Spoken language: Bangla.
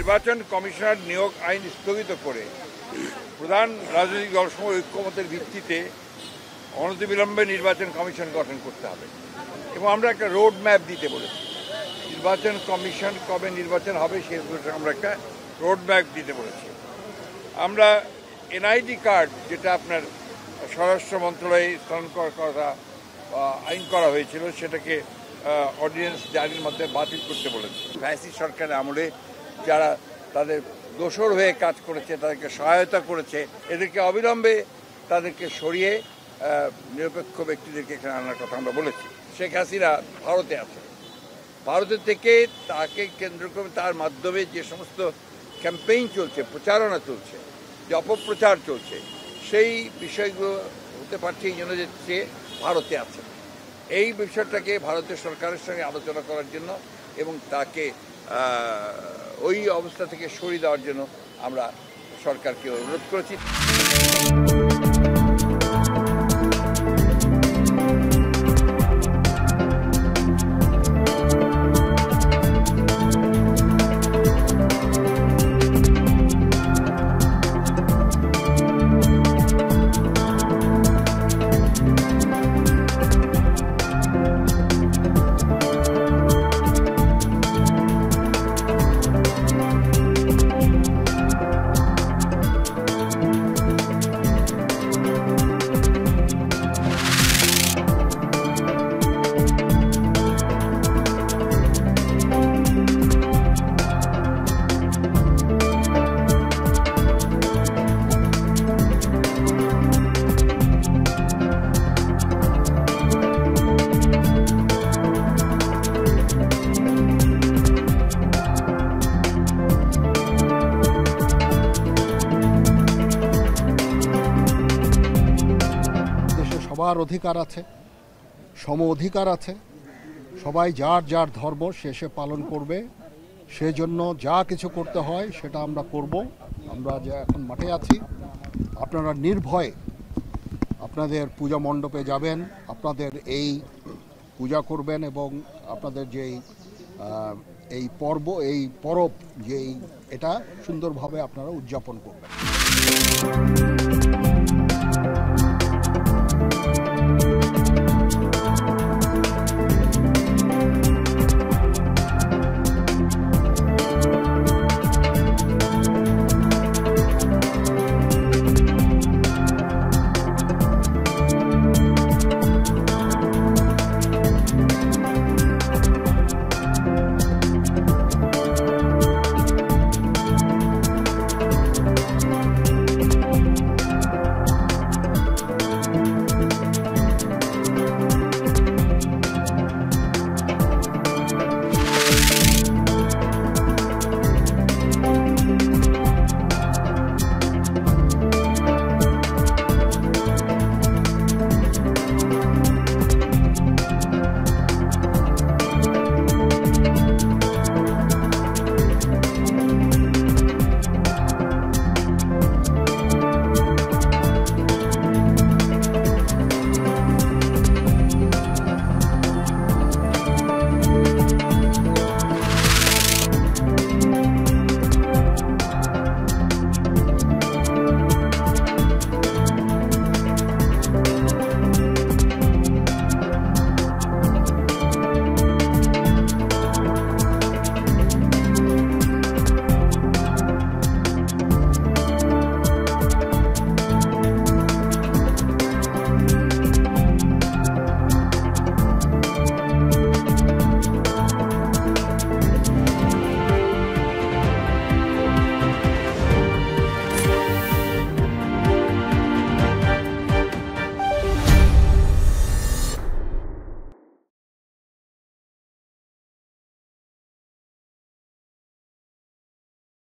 নির্বাচন কমিশনার নিয়োগ আইন স্থগিত করে প্রধান রাজনৈতিক দলসমূহ ঐক্যমতের ভিত্তিতে অনতিবিলম্বে নির্বাচন কমিশন গঠন করতে হবে এবং আমরা একটা রোড ম্যাপ দিতে বলেছি। নির্বাচন কমিশন কবে নির্বাচন হবে সে আমরা একটা রোড ম্যাপ দিতে বলেছি। আমরা এনআইডি কার্ড যেটা আপনার স্বরাষ্ট্র মন্ত্রণালয়ে স্থানান্তর করার কথা আইন করা হয়েছিল সেটাকে অর্ডিন্যান্স জারির মধ্যে বাতিল করতে বলেছে। ফ্যাসিস্ট সরকারের আমলে যারা তাদের দোসর হয়ে কাজ করেছে, তাদেরকে সহায়তা করেছে, এদেরকে অবিলম্বে তাদেরকে সরিয়ে নিরপেক্ষ ব্যক্তিদেরকে এখানে আনার কথা আমরা বলেছি। শেখ হাসিনা ভারতে আছে, ভারতের থেকে তাকে কেন্দ্র করে তার মাধ্যমে যে সমস্ত ক্যাম্পেইন চলছে, প্রচারণা চলছে, যে অপপ্রচার চলছে, সেই বিষয়গুলো হতে পারছে এই জন্য যে সে ভারতে আছে। এই বিষয়টাকে ভারতের সরকারের সঙ্গে আলোচনা করার জন্য এবং তাকে ওই অবস্থা থেকে সরিয়ে দেওয়ার জন্য আমরা সরকারকে অনুরোধ করেছি। সবার অধিকার আছে, সম অধিকার আছে, সবাই যার যার ধর্ম শেষে পালন করবে, সেজন্য যা কিছু করতে হয় সেটা আমরা করব। আমরা যে এখন মাঠে আছি, আপনারা নির্ভয়ে আপনাদের পূজা মণ্ডপে যাবেন, আপনাদের এই পূজা করবেন এবং আপনাদের যেই এই পরব যেই এটা সুন্দরভাবে আপনারা উদযাপন করবেন।